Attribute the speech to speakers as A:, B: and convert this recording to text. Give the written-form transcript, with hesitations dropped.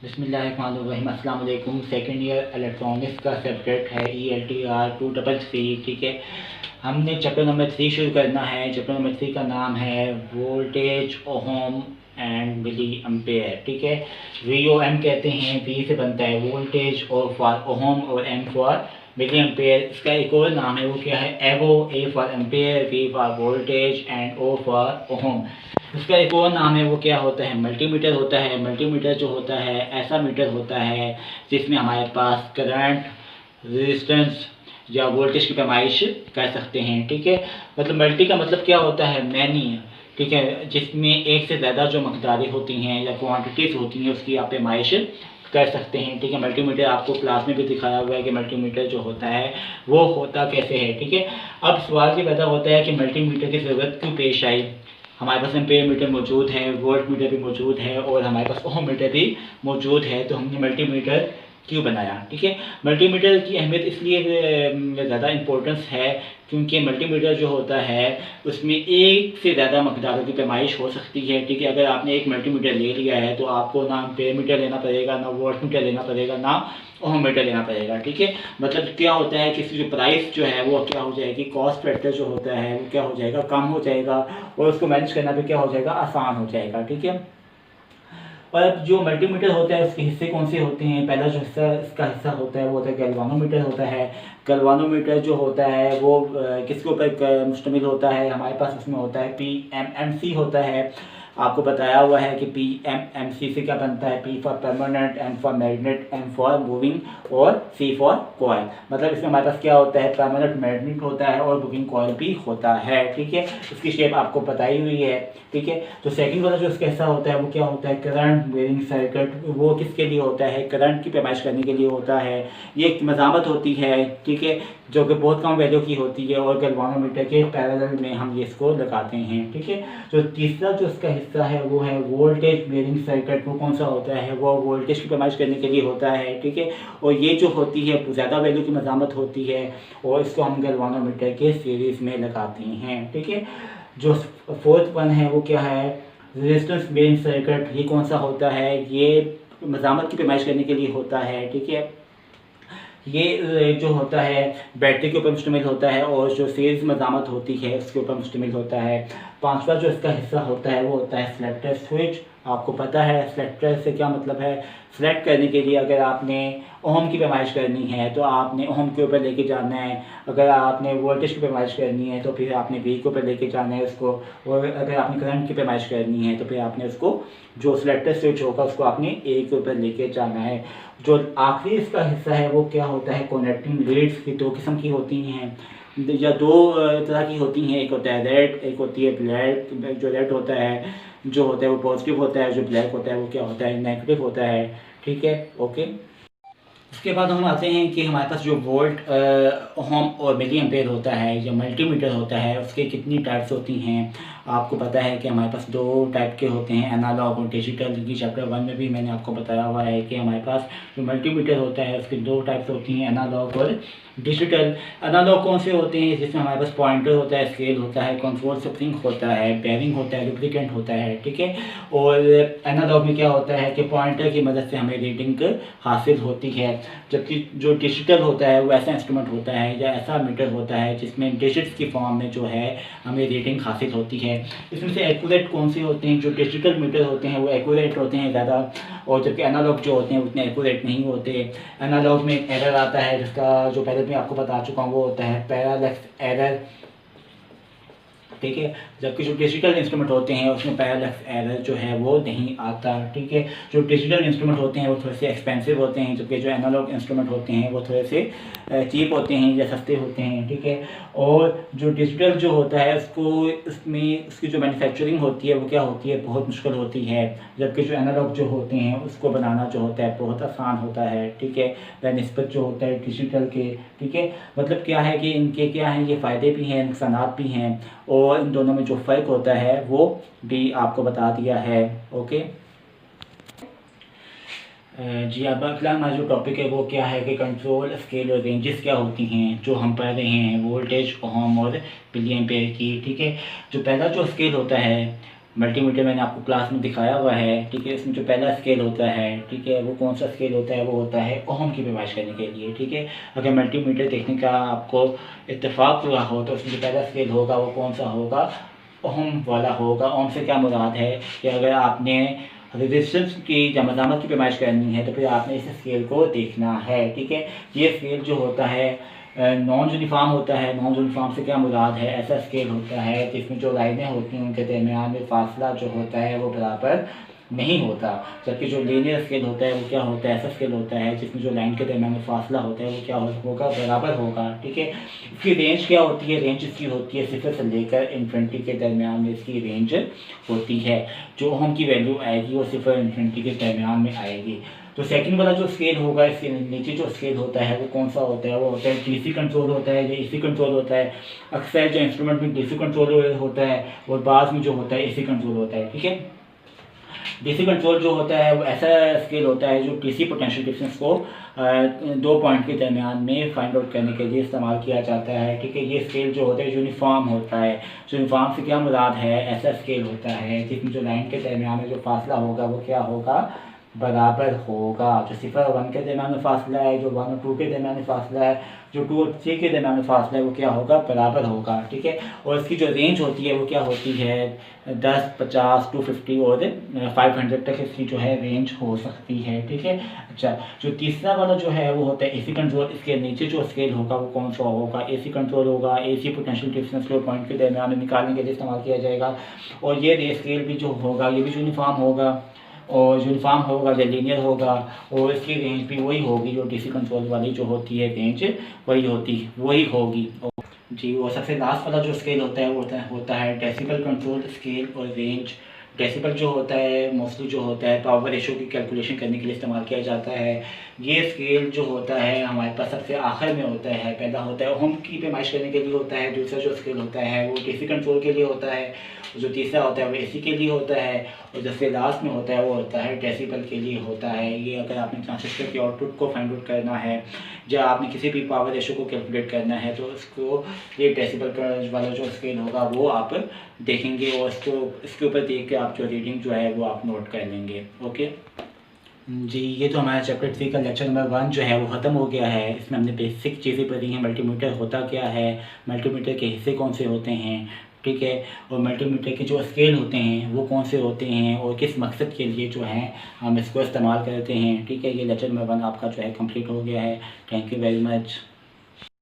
A: बिस्मिल्लाहिर्रहमानिर्रहीम। अस्सलाम वालेकुम। सेकेंड ईयर इलेक्ट्रॉनिक्स का सब्जेक्ट है ELTR 233। ठीक है, हमने चैप्टर नंबर 3 शुरू करना है। चैप्टर नंबर 3 का नाम है voltage, ohm and milliampere. ठीक है, VOM कहते हैं, V से बनता है वोल्टेज, O फॉर ओहम और M फॉर मिली एम्पेयर। इसका एक और नाम है, वो क्या है? एवो, A for ampere, V for voltage and O for ohm. उसका एक और नाम है, वो क्या होता है? मल्टीमीटर होता है। मल्टीमीटर जो होता है ऐसा मीटर होता है जिसमें हमारे पास करंट, रेजिस्टेंस या वोल्टेज की पैमाइश कर सकते हैं। ठीक है, मतलब मल्टी का मतलब क्या होता है? मैनी। ठीक है, जिसमें एक से ज़्यादा जो मकदारें होती हैं या क्वांटिटीज़ होती हैं उसकी आप पैमाइश कर सकते हैं। ठीक है, मल्टीमीटर आपको क्लास में भी दिखाया हुआ है कि मल्टीमीटर जो होता है वो होता कैसे है। ठीक है, अब सवाल ये पैदा होता है कि मल्टीमीटर की ज़रूरत क्यों पेश आई? हमारे पास एम्पेयर मीटर मौजूद है, वोल्ट मीटर भी मौजूद है और हमारे पास ओम मीटर भी मौजूद है, तो हमने मल्टीमीटर क्यों बनाया? ठीक है, मल्टीमीटर की अहमियत इसलिए ज़्यादा इम्पोर्टेंस है क्योंकि मल्टीमीटर जो होता है उसमें एक से ज़्यादा मकदारों की पैमाइश हो सकती है। ठीक है, अगर आपने एक मल्टीमीटर ले लिया है तो आपको ना एम्पेयर मीटर लेना पड़ेगा, ना वोल्ट मीटर लेना पड़ेगा, ना ओम मीटर लेना पड़ेगा। ठीक है, मतलब क्या होता है कि इसकी जो प्राइस जो है वो क्या हो जाएगी? कॉस्ट फैक्टर जो होता है वो क्या हो जाएगा? कम हो जाएगा और उसको मैनेज करना भी क्या हो जाएगा? आसान हो जाएगा। ठीक है, और अब जो मल्टीमीटर होता है उसके हिस्से कौन से होते हैं? पहला जो हिस्सा इसका हिस्सा होता है वो होता है गैल्वानोमीटर होता है। गैल्वानोमीटर जो होता है वो किसके ऊपर मुश्तमिल होता है? हमारे पास उसमें होता है PMMC होता है। आपको बताया हुआ है कि PMMC से क्या बनता है? P for permanent, M for magnet, M for moving और C फॉर कॉइल। मतलब इसमें हमारे पास क्या होता है? परमानेंट मैग्नेट होता है और मूविंग कॉइल भी होता है। ठीक है, इसकी शेप आपको बताई हुई है। ठीक है, तो सेकंड वाला जो इसका हिस्सा होता है वो क्या होता है? Current varying circuit. वो किसके लिए होता है? करंट की पैमाइश करने के लिए होता है। ये एक मज़ामत होती है, ठीक है, जो कि बहुत कम वैल्यू की होती है और गैल्वानोमीटर के पैरेलल में हम ये इसको लगाते हैं। ठीक है, जो तीसरा जो इसका हिस्सा है वो है वोल्टेज वेरिंग सर्किट। वो कौन सा होता है? वो वोल्टेज की पैमाइश करने के लिए होता है। ठीक है, और ये जो होती है ज़्यादा वैल्यू की मज़ामत होती है और इसको हम गैल्वानोमीटर के सीरीज़ में लगाते हैं। ठीक है, जो फोर्थ वन है वो क्या है? Resistance based circuit. ये कौन सा होता है? ये मज़ामत की पैमाइश करने के लिए होता है। ठीक है, ये जो होता है बैटरी के ऊपर मुश्तमिल होता है और जो सीरीज मज़ामत होती है उसके ऊपर मुश्तमिल होता है। पांचवा जो इसका हिस्सा होता है वो होता है सेलेक्टर स्विच। आपको पता है सेलेक्टर से क्या मतलब है? सेलेक्ट करने के लिए अगर आपने ओम की पैमाइश करनी है तो आपने ओम के ऊपर लेके जाना है, अगर आपने वोल्टेज की पैमाइश करनी है तो फिर आपने V के ऊपर लेके जाना है उसको, और अगर आपने करंट की पैमाइश करनी है तो फिर आपने उसको जो सेलेक्टर स्विच होगा उसको आपने A के ऊपर लेके जाना है। जो आखिरी इसका हिस्सा है वो क्या होता है? कनेक्टिंग लीड्स की दो किस्म की होती हैं या दो तरह की होती हैं। एक होता है रेड, एक होती है ब्लैक। जो रेड होता है जो होता है वो पॉजिटिव होता है, जो ब्लैक होता है वो क्या होता है? नेगेटिव होता है। ठीक है, ओके। उसके बाद हम आते हैं कि हमारे पास जो वोल्ट, ओम और मिली एम्पेयर होता है या मल्टीमीटर होता है उसके कितनी टाइप्स होती हैं? आपको पता है कि हमारे पास दो टाइप के होते हैं, एनालॉग और डिजिटल। की चैप्टर 1 में भी मैंने आपको बताया हुआ है कि हमारे पास जो मल्टीमीटर होता है उसकी दो टाइप्स होती हैं, एनालॉग और डिजिटल। एनालॉग कौन से होते हैं? जिसमें हमारे पास पॉइंटर होता है, स्केल होता है, कंट्रोल स्प्रिंग होता है, बेयरिंग होता है, लुब्रिकेंट होता है। ठीक है, और एनालॉग में क्या होता है कि पॉइंटर की मदद से हमें रीडिंग हासिल होती है, जबकि जो डिजिटल होता है वो ऐसा इंस्ट्रूमेंट होता है या ऐसा मीटर होता है जिसमें डिजिट्स की फॉर्म में जो है हमें रीडिंग हासिल होती है। इसमें से एक्यूरेट कौन से होते हैं? जो डिजिटल मीटर होते हैं वो एक्यूरेट होते हैं ज़्यादा, और जबकि एनालॉग जो होते हैं उतने एक्यूरेट नहीं होते। एनालॉग में एक एरर आता है जिसका जो पहले मैं आपको बता चुका हूँ, वो होता है पैरालैक्स एरर। ठीक है, जबकि जो डिजिटल इंस्ट्रूमेंट होते हैं उसमें पैरालैक्स एरर जो है वो नहीं आता। ठीक है, जो डिजिटल इंस्ट्रूमेंट होते हैं वो थोड़े से एक्सपेंसिव होते हैं, जबकि जो एनालॉग इंस्ट्रूमेंट होते हैं वो थोड़े से चीप होते हैं या सस्ते होते हैं। ठीक है, और जो डिजिटल जो होता है उसको उसमें उसकी जो मैन्युफैक्चरिंग होती है वो क्या होती है? बहुत मुश्किल होती है, जबकि जो एनालॉग जो होते हैं उसको बनाना जो होता है बहुत आसान होता है। ठीक है, बनिस्बत जो होता है डिजिटल के। ठीक है, मतलब क्या है कि इनके क्या हैं, ये फ़ायदे भी हैं, नुकसानात भी हैं, और इन दोनों में जो फ़र्क होता है वो भी आपको बता दिया है। ओके जी, अब अगला हमारा जो टॉपिक है वो क्या है कि कंट्रोल, स्केल और रेंजेस क्या होती हैं, जो हम पढ़ रहे हैं वोल्टेज, ओम और मिली एम्पेयर की। ठीक है, जो पहला जो स्केल होता है मल्टीमीटर मैंने आपको क्लास में दिखाया हुआ है, ठीक है। इसमें जो पहला स्केल होता है, ठीक है, वो कौन सा स्केल होता है, वो होता है ओहम की पैमाइश करने के लिए, ठीक है। अगर मल्टीमीटर देखने का आपको इत्तेफाक हुआ हो तो उसमें जो पहला स्केल होगा वो कौन सा होगा, ओहम वाला होगा। ओहम से क्या मुराद है कि अगर आपने रेजिस्टेंस की या मज़ामत की पैमाइश करनी है तो फिर आपने इस स्केल को देखना है, ठीक है। ये स्केल जो होता है नॉन यूनिफॉर्म होता है। नॉन यूनिफॉर्म से क्या मुराद है, ऐसा स्केल होता है जिसमें जो लाइनें होती हैं उनके दरमियान में फासला जो होता है वो बराबर नहीं होता। जबकि जो लीनियर स्केल होता है वो क्या होता है, ऐसा स्केल होता है जिसमें जो लाइन के दरमियान में फासला होता है वो क्या होगा, बराबर होगा, ठीक है। इसकी रेंज क्या होती है, रेंज इसकी होती है 0 से लेकर इन्फिनिटी के दरमियान में इसकी रेंज होती है। जो ओहम की वैल्यू आएगी वो 0 इन्फिनिटी के दरमियान में आएगी। तो सेकंड वाला जो स्केल होगा, इसके नीचे जो स्केल होता है वो कौन सा होता है, वो होता है डीसी कंट्रोल होता है या एसी कंट्रोल होता है। अक्सर जो इंस्ट्रूमेंट में डीसी कंट्रोल होता है और बाद में जो होता है एसी कंट्रोल होता है, ठीक है। डीसी कंट्रोल जो होता है वो ऐसा स्केल होता है जो डीसी पोटेंशियल डिफरेंस को 2 पॉइंट के दरमियान में फाइंड आउट करने के लिए इस्तेमाल किया जाता है, ठीक है। ये स्केल जो होता है यूनिफॉर्म होता है। यूनिफॉर्म से क्या मुराद है, ऐसा स्केल होता है जिसमें जो लाइन के दरमियान में जो फासला होगा वो क्या होगा, बराबर होगा। जो 0 और 1 के दरमियान में फासला है, जो 1 और 2 के दरमियान में फासला है, जो 2 और 3 के दरमियान में फासला है वो क्या होगा, बराबर होगा, ठीक है। और इसकी जो रेंज होती है वो क्या होती है, 10, 50, 250 और 500 तक इसकी जो है रेंज हो सकती है, ठीक है। अच्छा, जो तीसरा वाला जो है वो होता है एसी कंट्रोल। इसके नीचे जो स्केल होगा वो कौन सा होगा, एसी कंट्रोल होगा। एसी पोटेंशियल डिफरेंस को पॉइंट के दरमियान में निकालने के लिए इस्तेमाल किया जाएगा। और ये स्केल भी जो होगा ये भी यूनिफॉर्म होगा और यूनिफॉर्म होगा या लीनियर होगा और इसकी रेंज भी वही होगी जो डीसी कंट्रोल वाली जो होती है रेंज वही होगी। जी, और सबसे लास्ट वाला जो स्केल होता है वो होता है डेसिबल कंट्रोल स्केल और रेंज। डेसिबल जो होता है मोस्टली जो होता है पावर रेशो की कैलकुलेशन करने के लिए इस्तेमाल किया जाता है। ये स्केल जो होता है हमारे पास सबसे आखिर में होता है। पहला होता है ओम की पैमाइश करने के लिए होता है। दूसरा जो स्केल होता है वो डीसी कंट्रोल के लिए होता है। जो तीसरा होता है वो एसी के लिए होता है और जैसे लास्ट में होता है वो होता है डेसिबल के लिए होता है। ये अगर आपने ट्रांजिस्टर के आउटपुट को फाइंड आउट करना है या आपने किसी भी पावर रेशो को कैलकुलेट करना है तो उसको ये डेसिबल वाला जो स्केल होगा वो आप देखेंगे और इसके ऊपर देख के आप जो रीडिंग जो है वो आप नोट कर लेंगे। ओके जी, ये तो हमारा चैप्टर 3 का लेक्चर नंबर 1 जो है वो ख़त्म हो गया है। इसमें हमने बेसिक चीज़ें पढ़ी हैं। मल्टीमीटर होता क्या है, मल्टीमीटर के हिस्से कौन से होते हैं, ठीक है, और मल्टीमीटर के जो स्केल होते हैं वो कौन से होते हैं और किस मकसद के लिए जो है हम इसको इस्तेमाल करते हैं, ठीक है। ये लेक्चर नंबर 1 आपका जो है कंप्लीट हो गया है। Thank you very much.